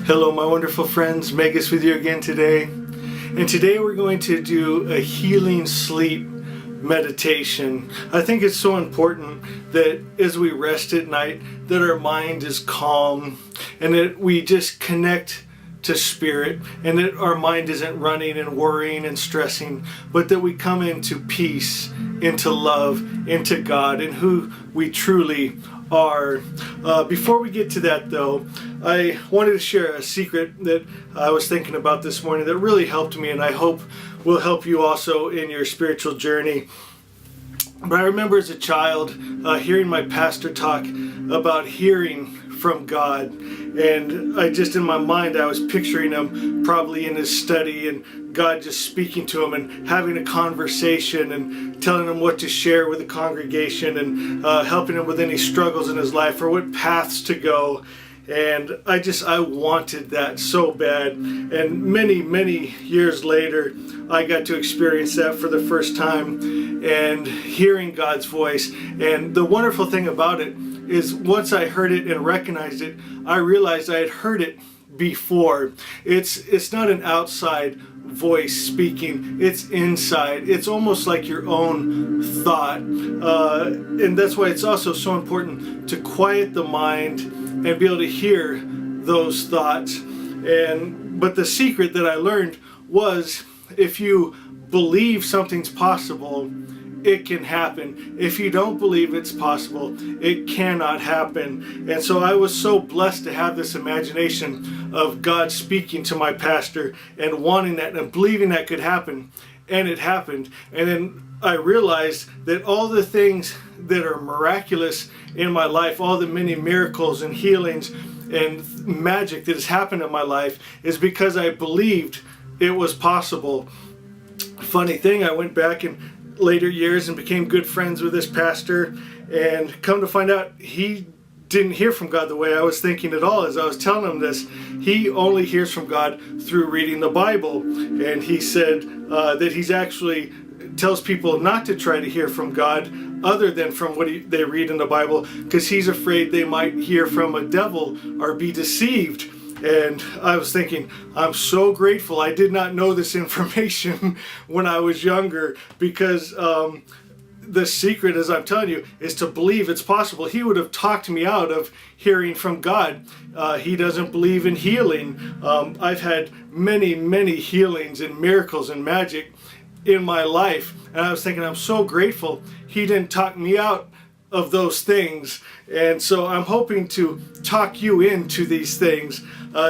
Hello my wonderful friends, Magus with you again today. And today we're going to do a healing sleep meditation. I think it's so important that as we rest at night, that our mind is calm and that we just connect to spirit, and that our mind isn't running and worrying and stressing, but that we come into peace, into love, into God, and who we truly are. Before we get to that though, I wanted to share a secret that I was thinking about this morning that really helped me, and I hope will help you also in your spiritual journey. But I remember as a child hearing my pastor talk about hearing from God, and I just in my mind I was picturing him probably in his study and God just speaking to him and having a conversation and telling him what to share with the congregation and helping him with any struggles in his life or what paths to go. And I wanted that so bad. And many years later, I got to experience that for the first time and hearing God's voice. And the wonderful thing about it is once I heard it and recognized it, I realized I had heard it before. It's not an outside voice speaking, it's inside. It's almost like your own thought. And that's why it's also so important to quiet the mind and be able to hear those thoughts. But the secret that I learned was if you believe something's possible, it can happen. If you don't believe it's possible, it cannot happen. And so I was so blessed to have this imagination of God speaking to my pastor and wanting that and believing that could happen. And it happened. And then I realized that all the things that are miraculous in my life, all the many miracles and healings and magic that has happened in my life, is because I believed it was possible. Funny thing, I went back in later years and became good friends with this pastor, and come to find out he didn't hear from God the way I was thinking at all. As I was telling him this, he only hears from God through reading the Bible. And he said that he's actually tells people not to try to hear from God other than from what they read in the Bible, because he's afraid they might hear from a devil or be deceived. And I was thinking, I'm so grateful I did not know this information when I was younger, because the secret, as I'm telling you, is to believe it's possible. He would have talked me out of hearing from God. He doesn't believe in healing. I've had many healings and miracles and magic in my life, and I was thinking, I'm so grateful he didn't talk me out of those things. And so I'm hoping to talk you into these things.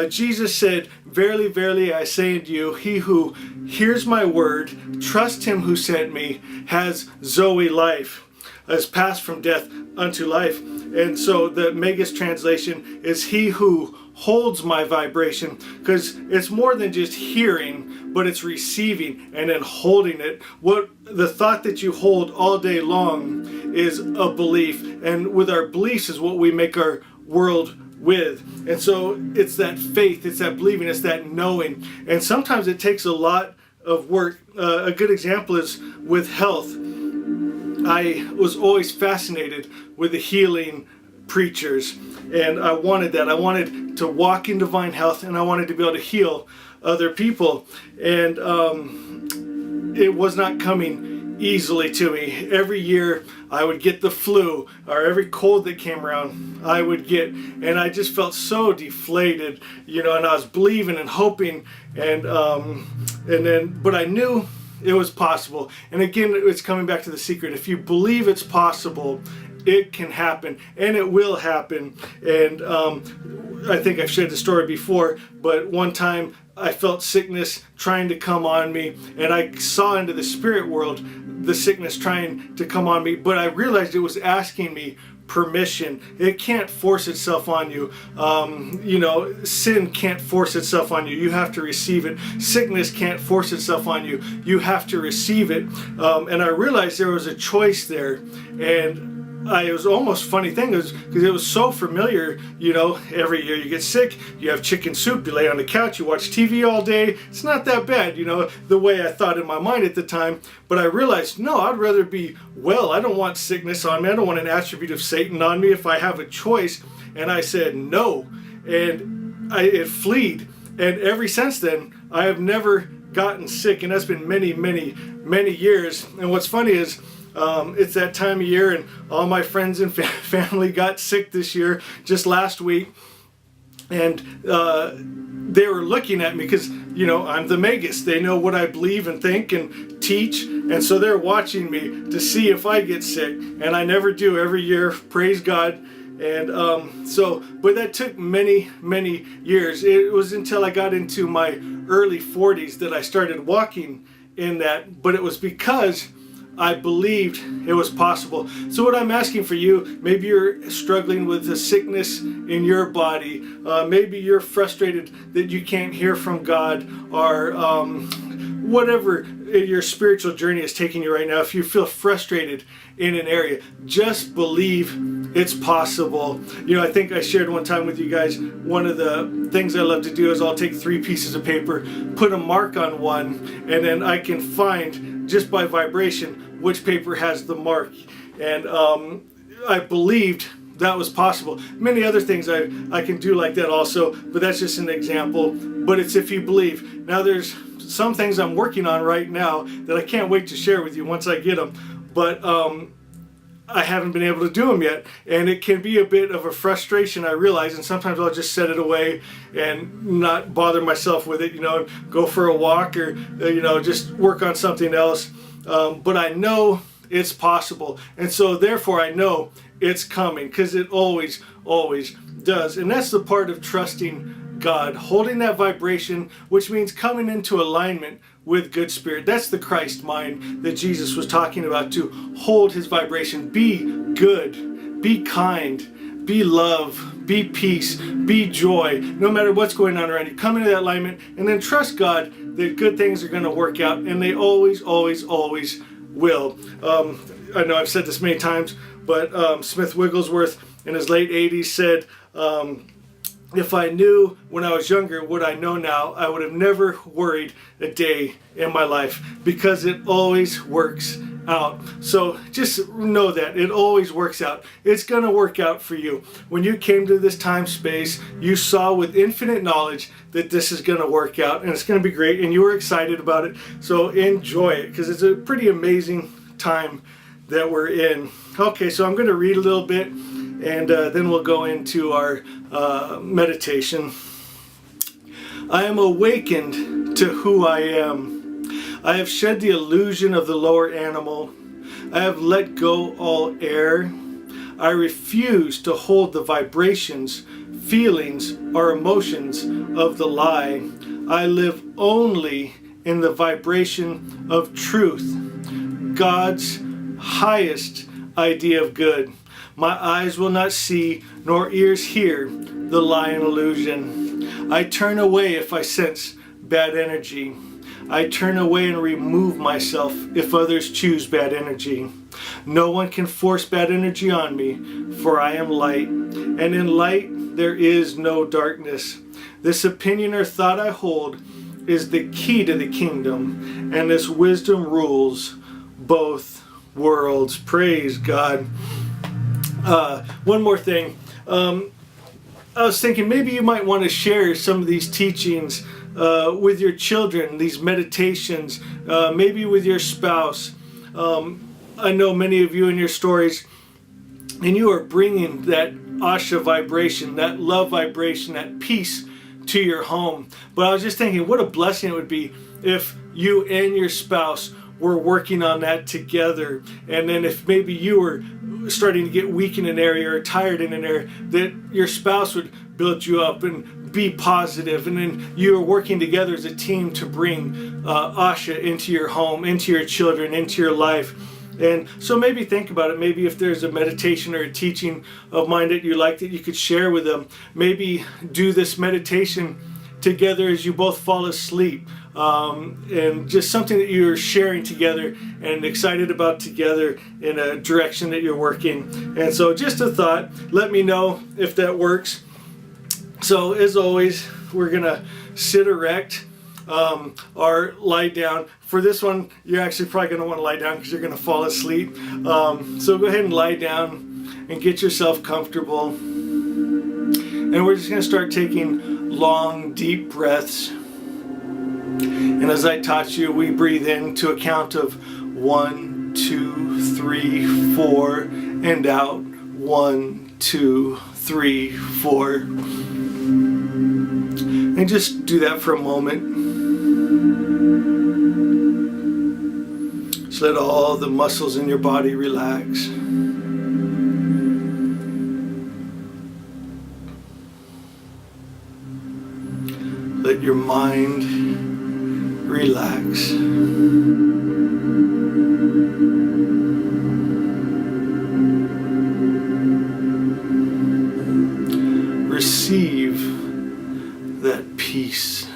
Jesus said, "Verily, verily, I say unto you, he who hears my word, trust him who sent me, has Zoe life, has passed from death unto life." And so the Magus translation is he who holds my vibration, because it's more than just hearing, but it's receiving and then holding it. What the thought that you hold all day long is a belief, and with our beliefs is what we make our world with. And so it's that faith, it's that believing, it's that knowing. And sometimes it takes a lot of work. A good example is with health. I was always fascinated with the healing preachers, and I wanted that. I wanted to walk in divine health, and I wanted to be able to heal other people. And it was not coming easily to me. Every year I would get the flu, or every cold that came around I would get, and I just felt so deflated, and I was believing and hoping, but I knew it was possible. And again, it's coming back to the secret. If you believe it's possible, it can happen, and it will happen. And I think I've shared the story before, but one time I felt sickness trying to come on me, and I saw into the spirit world the sickness trying to come on me, but I realized it was asking me permission. It can't force itself on you. Sin can't force itself on you. You have to receive it. Sickness can't force itself on you. You have to receive it. And I realized there was a choice there. And it was almost a funny thing because it was so familiar. Every year you get sick, you have chicken soup, you lay on the couch, you watch TV all day. It's not that bad, the way I thought in my mind at the time. But I realized, no, I'd rather be well. I don't want sickness on me. I don't want an attribute of Satan on me if I have a choice. And I said no. And it fleed. And ever since then, I have never gotten sick, and that's been many, many, many years. And what's funny is it's that time of year, and all my friends and family got sick this year, just last week. And they were looking at me because, I'm the Magus. They know what I believe and think and teach. And so they're watching me to see if I get sick. And I never do every year, praise God. And but that took many, many years. It was until I got into my early 40s that I started walking in that. But it was because I believed it was possible. So what I'm asking for you, maybe you're struggling with a sickness in your body. Maybe you're frustrated that you can't hear from God, or whatever your spiritual journey is taking you right now. If you feel frustrated in an area, just believe it's possible. I think I shared one time with you guys, one of the things I love to do is I'll take 3 pieces of paper, put a mark on one, and then I can find just by vibration which paper has the mark. And I believed that was possible. Many other things I can do like that also, but that's just an example. But it's if you believe. Now there's some things I'm working on right now that I can't wait to share with you once I get them. But I haven't been able to do them yet, and it can be a bit of a frustration, I realize, and sometimes I'll just set it away and not bother myself with it, go for a walk, or just work on something else. But I know it's possible, and so therefore I know it's coming, because it always does. And that's the part of trusting God, holding that vibration, which means coming into alignment with good spirit. That's the Christ mind that Jesus was talking about, to hold his vibration. Be good, be kind, be love, be peace, be joy. No matter what's going on around you, come into that alignment, and then trust God that good things are going to work out, and they always will. I know I've said this many times, but Smith Wigglesworth in his late 80s said, if I knew when I was younger what I know now, I would have never worried a day in my life, because it always works out. So just know that it always works out. It's going to work out for you. When you came to this time space, you saw with infinite knowledge that this is going to work out, and it's going to be great, and you were excited about it. So enjoy it, because it's a pretty amazing time that we're in. Okay, so I'm going to read a little bit, and then we'll go into our meditation. I am awakened to who I am. I have shed the illusion of the lower animal. I have let go all air. I refuse to hold the vibrations, feelings, or emotions of the lie. I live only in the vibration of truth, God's highest idea of good. My eyes will not see, nor ears hear the lie and illusion. I turn away if I sense bad energy. I turn away and remove myself if others choose bad energy. No one can force bad energy on me, for I am light, and in light there is no darkness. This opinion or thought I hold is the key to the kingdom, and this wisdom rules both worlds. Praise God. One more thing. I was thinking maybe you might want to share some of these teachings with your children, these meditations, maybe with your spouse. I know many of you in your stories, and you are bringing that Asha vibration, that love vibration, that peace to your home. But I was just thinking, what a blessing it would be if you and your spouse were working on that together. And then if maybe you were starting to get weak in an area or tired in an area, that your spouse would build you up and be positive, and then you're working together as a team to bring Asha into your home, into your children, into your life. And so maybe think about it. Maybe if there's a meditation or a teaching of mine that you like that you could share with them, maybe do this meditation together as you both fall asleep, and just something that you're sharing together and excited about together in a direction that you're working. And so just a thought, let me know if that works. So as always, we're gonna sit erect or lie down. For this one, you're actually probably gonna want to lie down because you're gonna fall asleep. So go ahead and lie down and get yourself comfortable. And we're just gonna start taking long, deep breaths. And as I taught you, we breathe in to a count of 1, 2, 3, 4, and out 1, 2, 3, 4. And just do that for a moment. Just let all the muscles in your body relax. Let your mind relax. Receive that peace.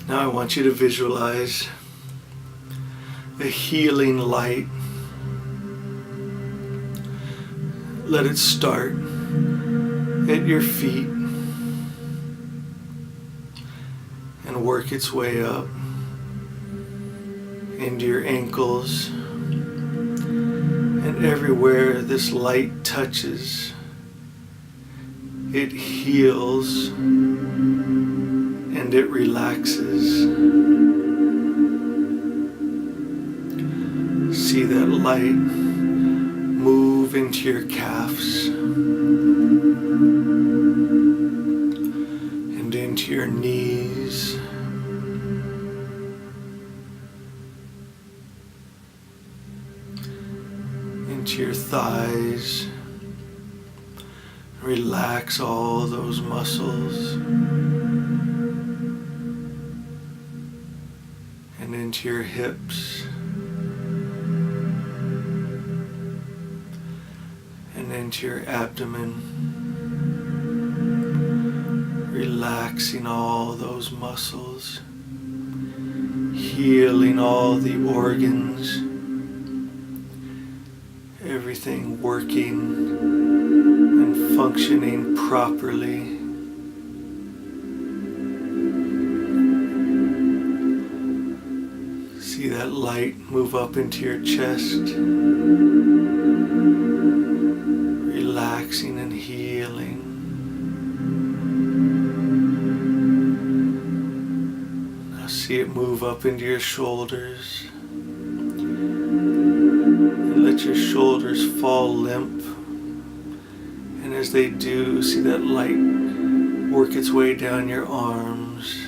Now I want you to visualize a healing light. Let it start at your feet and work its way up into your ankles, and everywhere this light touches, it heals and it relaxes. See that light move into your calves and into your knees, into your thighs. Relax all those muscles, and into your hips, and into your abdomen, relaxing all those muscles, healing all the organs, everything working and functioning properly. See that light move up into your chest, relaxing and healing. Now see it move up into your shoulders, and let your shoulders fall limp. And as they do, see that light work its way down your arms,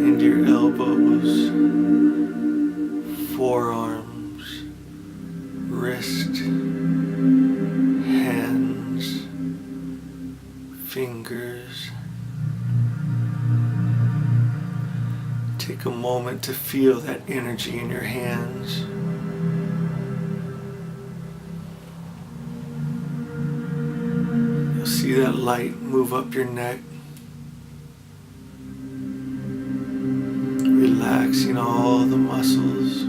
into your elbows, forearms, wrist, hands, fingers. Take a moment to feel that energy in your hands. You'll see that light move up your neck, relaxing all the muscles.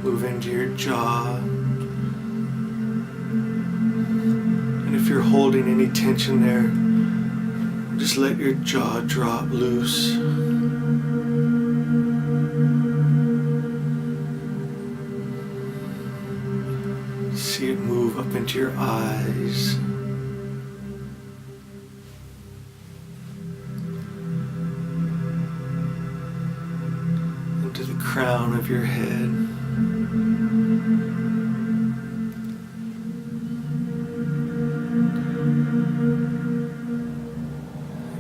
Move into your jaw. And if you're holding any tension there, just let your jaw drop loose. See it move up into your eyes. Into the crown of your head.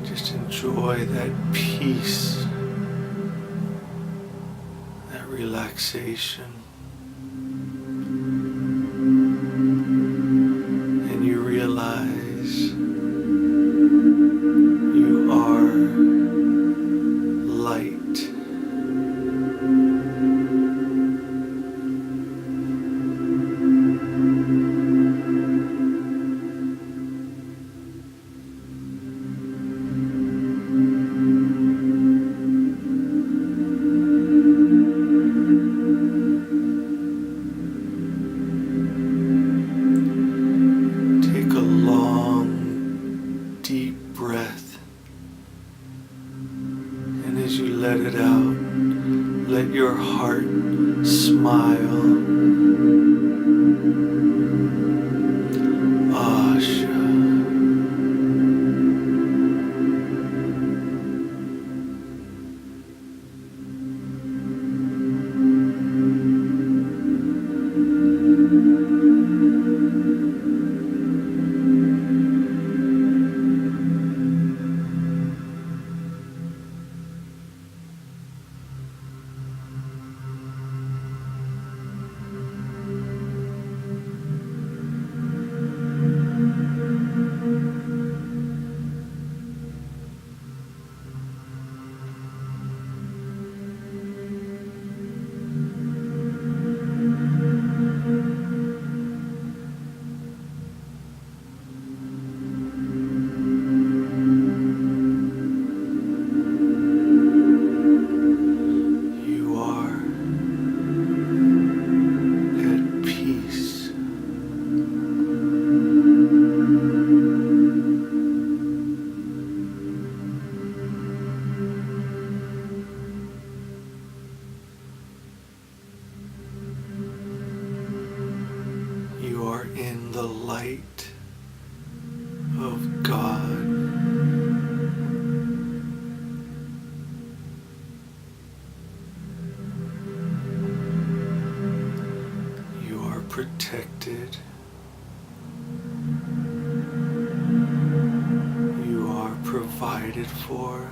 Just enjoy that peace, that relaxation. And you realize you are light. light of God. You are protected. You are provided for.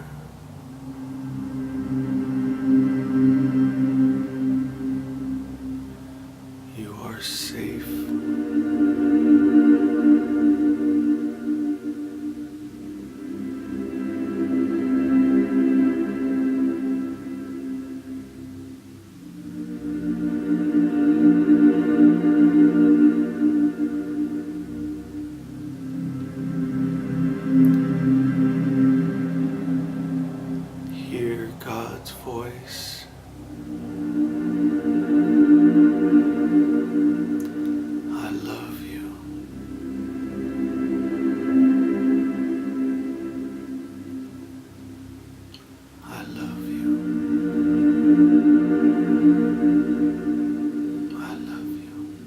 You are safe. Hear God's voice. I love you. I love you. I love you.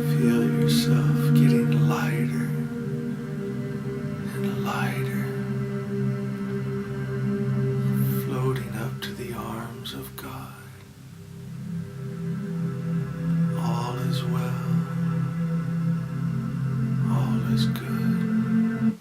Feel yourself getting lighter and lighter, floating up to the arms of God. All is well. All is good.